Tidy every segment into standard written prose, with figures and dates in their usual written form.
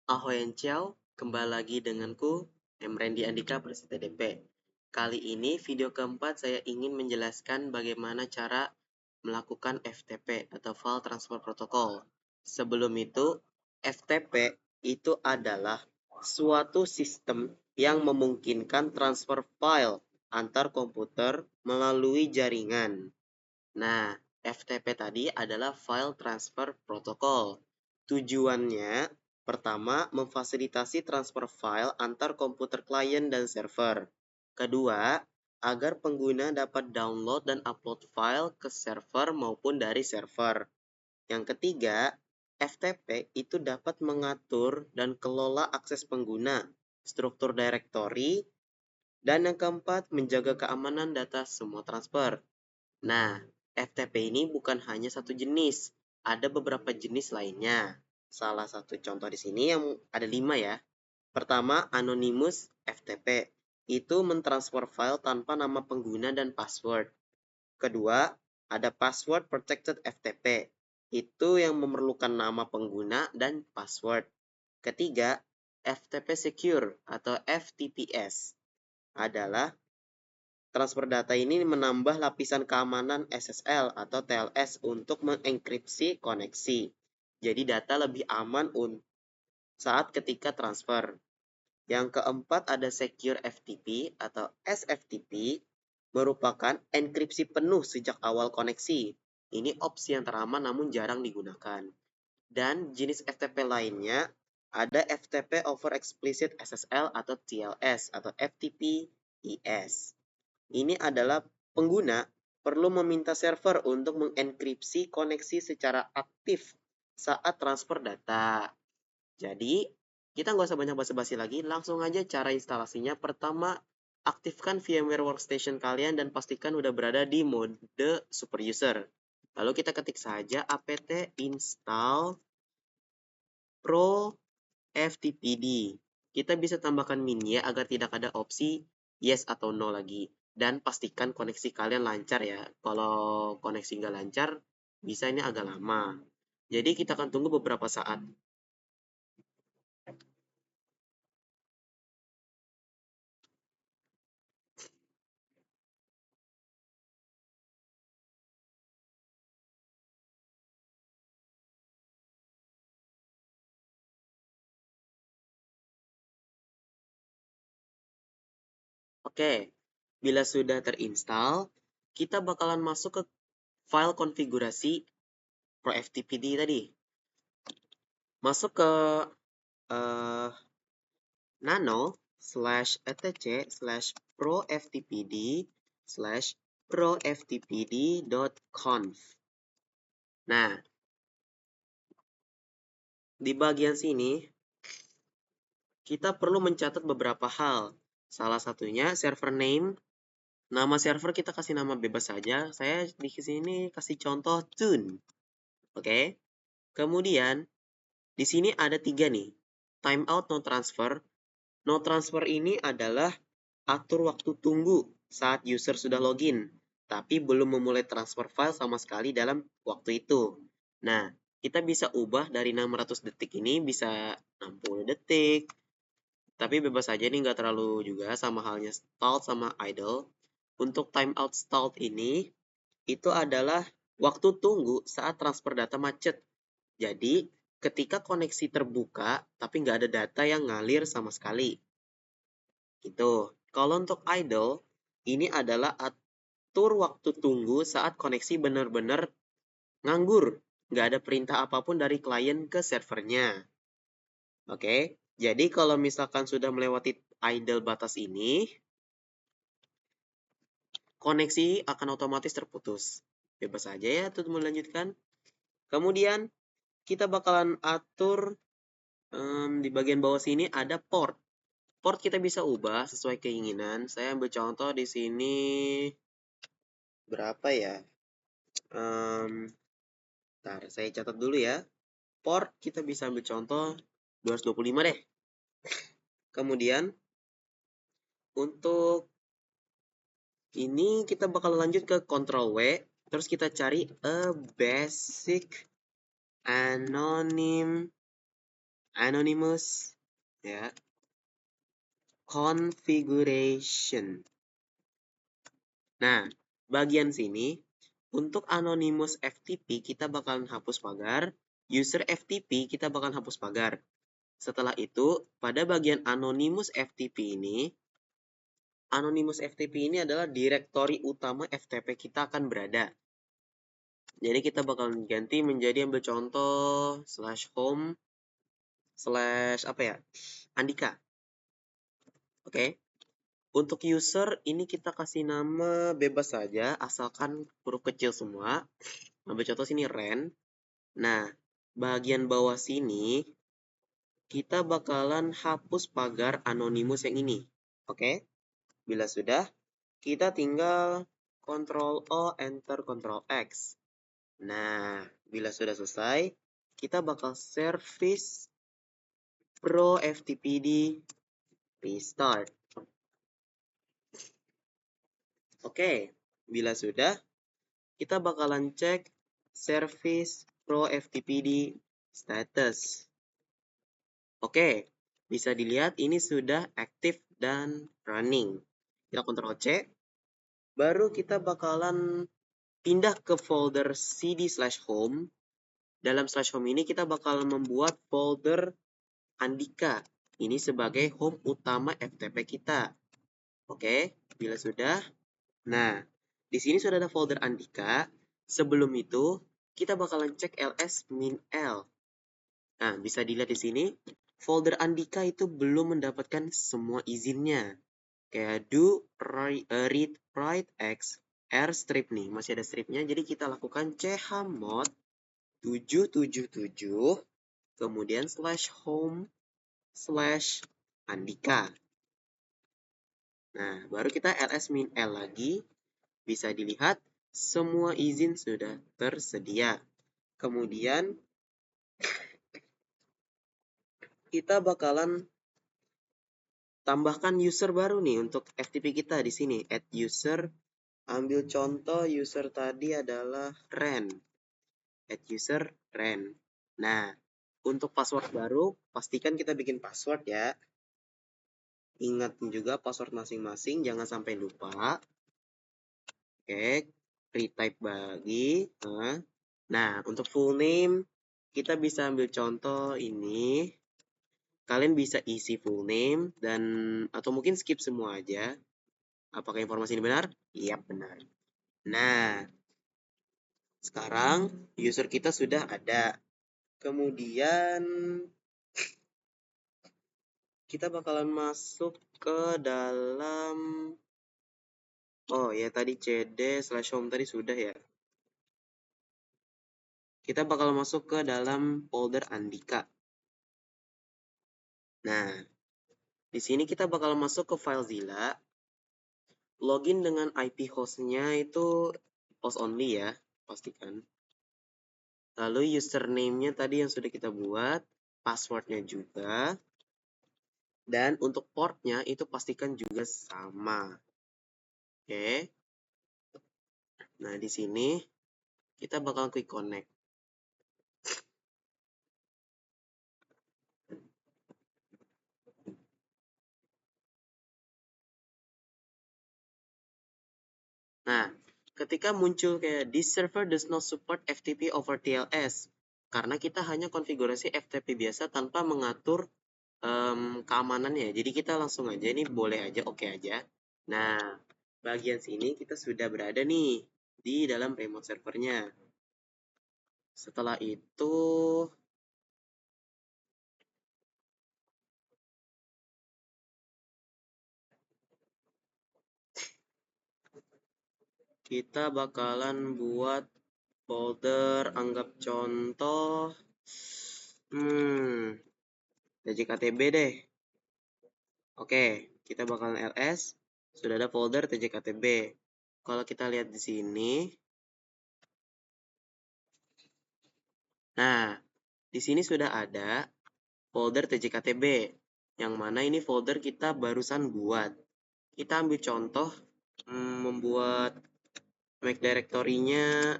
Ahoy and ciao, kembali lagi denganku, Randy Andika Prasetya DP. Kali ini video keempat saya ingin menjelaskan bagaimana cara melakukan FTP atau File Transfer Protocol. Sebelum itu, FTP itu adalah suatu sistem yang memungkinkan transfer file antar komputer melalui jaringan. Nah, FTP tadi adalah File Transfer Protocol. Tujuannya, pertama, memfasilitasi transfer file antar komputer klien dan server. Kedua, agar pengguna dapat download dan upload file ke server maupun dari server. Yang ketiga, FTP itu dapat mengatur dan kelola akses pengguna, struktur directory, dan yang keempat, menjaga keamanan data semua transfer. Nah, FTP ini bukan hanya satu jenis, ada beberapa jenis lainnya. Salah satu contoh di sini yang ada 5 ya. Pertama, Anonymous FTP. Itu mentransfer file tanpa nama pengguna dan password. Kedua, ada Password Protected FTP. Itu yang memerlukan nama pengguna dan password. Ketiga, FTP Secure atau FTPS adalah transfer data ini menambah lapisan keamanan SSL atau TLS untuk mengenkripsi koneksi. Jadi data lebih aman saat ketika transfer. Yang keempat ada Secure FTP atau SFTP, merupakan enkripsi penuh sejak awal koneksi. Ini opsi yang teraman namun jarang digunakan. Dan jenis FTP lainnya ada FTP over Explicit SSL atau TLS atau FTP-IS. Ini adalah pengguna perlu meminta server untuk mengenkripsi koneksi secara aktif saat transfer data. Jadi, kita nggak usah banyak basa-basi lagi, langsung aja cara instalasinya. Pertama, aktifkan VMware Workstation kalian dan pastikan udah berada di mode super user. Lalu kita ketik saja apt install pro FTPD. Kita bisa tambahkan min ya agar tidak ada opsi yes atau no lagi. Dan pastikan koneksi kalian lancar ya. Kalau koneksi nggak lancar, bisa ini agak lama. Jadi kita akan tunggu beberapa saat. Oke, bila sudah terinstall, kita bakalan masuk ke file konfigurasi Pro FTPD tadi. Masuk ke nano/etc/pro/ftpd/pro-ftpd.conf. Nah, di bagian sini kita perlu mencatat beberapa hal. Salah satunya server name. Nama server kita kasih nama bebas saja. Saya di sini kasih contoh tune. Oke. Kemudian di sini ada 3 nih. Timeout no transfer. No transfer ini adalah atur waktu tunggu saat user sudah login, tapi belum memulai transfer file sama sekali dalam waktu itu. Nah, kita bisa ubah dari 600 detik ini bisa 60 detik, tapi bebas aja nih, nggak terlalu juga, sama halnya stalled sama idle. Untuk timeout stalled ini, itu adalah waktu tunggu saat transfer data macet. Jadi, ketika koneksi terbuka, tapi nggak ada data yang ngalir sama sekali. Gitu. Kalau untuk idle, ini adalah atur waktu tunggu saat koneksi benar-benar nganggur. Nggak ada perintah apapun dari klien ke servernya. Oke, jadi kalau misalkan sudah melewati idle batas ini, koneksi akan otomatis terputus. Bebas saja ya untuk melanjutkan. Kemudian kita bakalan atur di bagian bawah sini ada port. Port kita bisa ubah sesuai keinginan. Saya ambil contoh di sini berapa ya? Ntar saya catat dulu ya. Port kita bisa ambil contoh 225 deh. Kemudian untuk ini kita bakal lanjut ke Ctrl W, terus kita cari a basic anonym Anonymous ya, configuration. Nah, bagian sini untuk Anonymous FTP kita bakalan hapus pagar, user FTP kita bakalan hapus pagar. Setelah itu, pada bagian Anonymous FTP ini adalah direktori utama FTP kita akan berada. Jadi kita bakalan ganti menjadi ambil contoh /home Andika. Oke. Untuk user ini kita kasih nama bebas saja, asalkan huruf kecil semua. Ambil contoh sini Ren. Nah, bagian bawah sini kita bakalan hapus pagar Anonymous yang ini. Oke? Bila sudah, kita tinggal Ctrl O, Enter, Ctrl X. Nah, bila sudah selesai, kita bakal service Pro FTPD restart. Oke, bila sudah, kita bakalan cek service Pro FTPD status. Oke, bisa dilihat ini sudah aktif dan running. Kita Ctrl C, baru kita bakalan pindah ke folder cd/home. Dalam /home ini kita bakalan membuat folder Andika. Ini sebagai home utama FTP kita. Oke, bila sudah. Nah, di sini sudah ada folder Andika. Sebelum itu, kita bakalan cek ls-l. Nah, bisa dilihat di sini, folder Andika itu belum mendapatkan semua izinnya. Kayak do, read, write, x, r strip nih. Masih ada stripnya, jadi kita lakukan chmod 777, kemudian /home/Andika. Nah, baru kita ls-l lagi. Bisa dilihat, semua izin sudah tersedia. Kemudian, kita bakalan tambahkan user baru nih untuk FTP kita di sini. Add user, ambil contoh user tadi adalah Ren. Add user Ren. Nah, untuk password baru, pastikan kita bikin password ya. Ingat juga password masing-masing, jangan sampai lupa. Oke, retype lagi. Nah, untuk full name, kita bisa ambil contoh ini. Kalian bisa isi full name dan atau mungkin skip semua aja. Apakah informasi ini benar? Iya, benar. Nah, sekarang user kita sudah ada. Kemudian kita bakalan masuk ke dalam ya tadi cd/home tadi sudah ya. Kita bakal masuk ke dalam folder Andika. Nah, di sini kita bakal masuk ke FileZilla. Login dengan IP hostnya itu host only ya, pastikan. Lalu username-nya tadi yang sudah kita buat, passwordnya juga. Dan untuk portnya itu pastikan juga sama. Oke. Nah, di sini kita bakal klik connect. Nah, ketika muncul kayak this server does not support FTP over TLS, karena kita hanya konfigurasi FTP biasa tanpa mengatur keamanannya. Jadi kita langsung aja ini boleh aja, oke aja. Nah, bagian sini kita sudah berada nih di dalam remote servernya. Setelah itu kita bakalan buat folder, anggap contoh TJKTB deh. Oke, kita bakalan ls, sudah ada folder TJKTB. Kalau kita lihat di sini, nah, di sini sudah ada folder TJKTB, yang mana ini folder kita barusan buat. Kita ambil contoh, membuat Mac directory-nya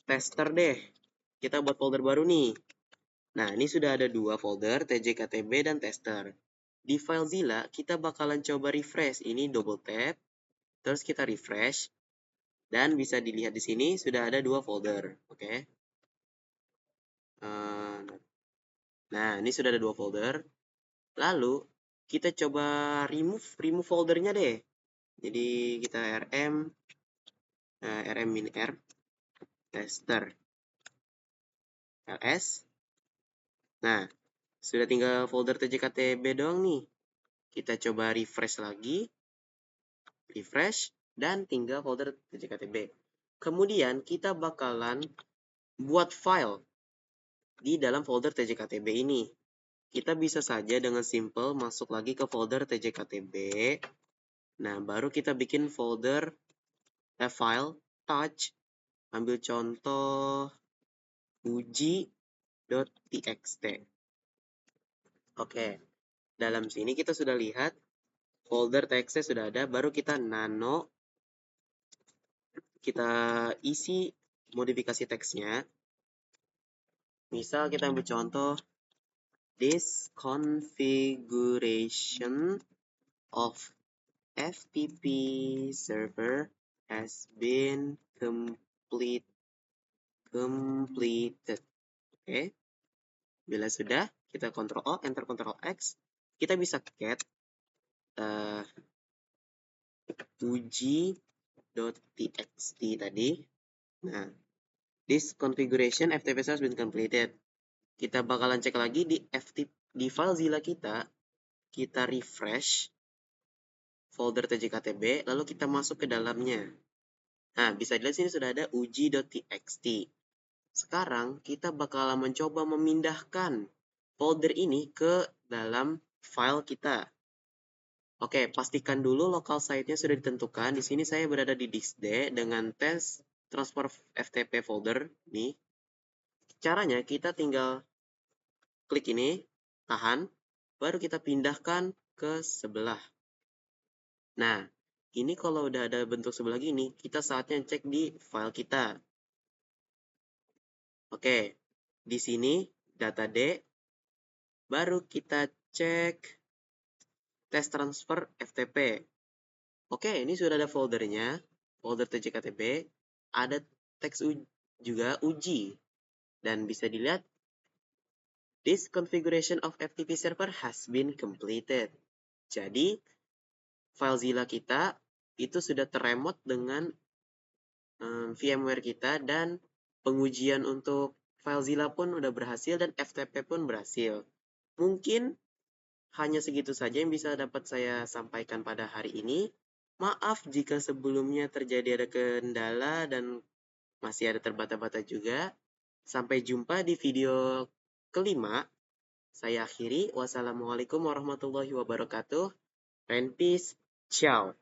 tester deh. Kita buat folder baru nih. Nah, ini sudah ada dua folder, TJKTB dan tester. Di FileZilla, kita bakalan coba refresh. Ini double tap, terus kita refresh. Dan bisa dilihat di sini sudah ada dua folder. Oke. Nah, ini sudah ada dua folder. Lalu, kita coba remove foldernya deh. Jadi, kita rm-r, tester, ls. Nah, sudah tinggal folder tjktb doang nih. Kita coba refresh lagi. Refresh. Dan tinggal folder tjktb. Kemudian, kita bakalan buat file di dalam folder tjktb ini. Kita bisa saja dengan simple masuk lagi ke folder tjktb. Nah, baru kita bikin folder file touch. Ambil contoh uji.txt. Oke, dalam sini kita sudah lihat folder txt sudah ada, baru kita nano, kita isi modifikasi teksnya. Misal kita ambil contoh, this configuration of FTP server has been completed. Oke. Bila sudah, kita Ctrl O, Enter Ctrl X. Kita bisa cat uji.txt tadi. Nah, this configuration FTP server has been completed. Kita bakalan cek lagi di FileZilla kita. Kita refresh folder tjktb, lalu kita masuk ke dalamnya. Nah, bisa dilihat sini sudah ada uji.txt. Sekarang kita bakalan mencoba memindahkan folder ini ke dalam file kita. Oke, pastikan dulu local site-nya sudah ditentukan. Di sini saya berada di disk D dengan test transfer FTP folder nih. Caranya kita tinggal klik ini, tahan, baru kita pindahkan ke sebelah. Nah, ini kalau udah ada bentuk sebelah gini, kita saatnya cek di file kita. Oke, di sini data D, baru kita cek test transfer FTP. Oke, ini sudah ada foldernya, folder tjktb, ada teks juga uji, dan bisa dilihat this configuration of FTP server has been completed. Jadi, FileZilla kita itu sudah terremote dengan VMware kita, dan pengujian untuk FileZilla pun udah berhasil dan FTP pun berhasil. Mungkin hanya segitu saja yang bisa dapat saya sampaikan pada hari ini. Maaf jika sebelumnya terjadi ada kendala dan masih ada terbata-bata juga. Sampai jumpa di video kelima. Saya akhiri. Wassalamualaikum warahmatullahi wabarakatuh. And peace. Ciao.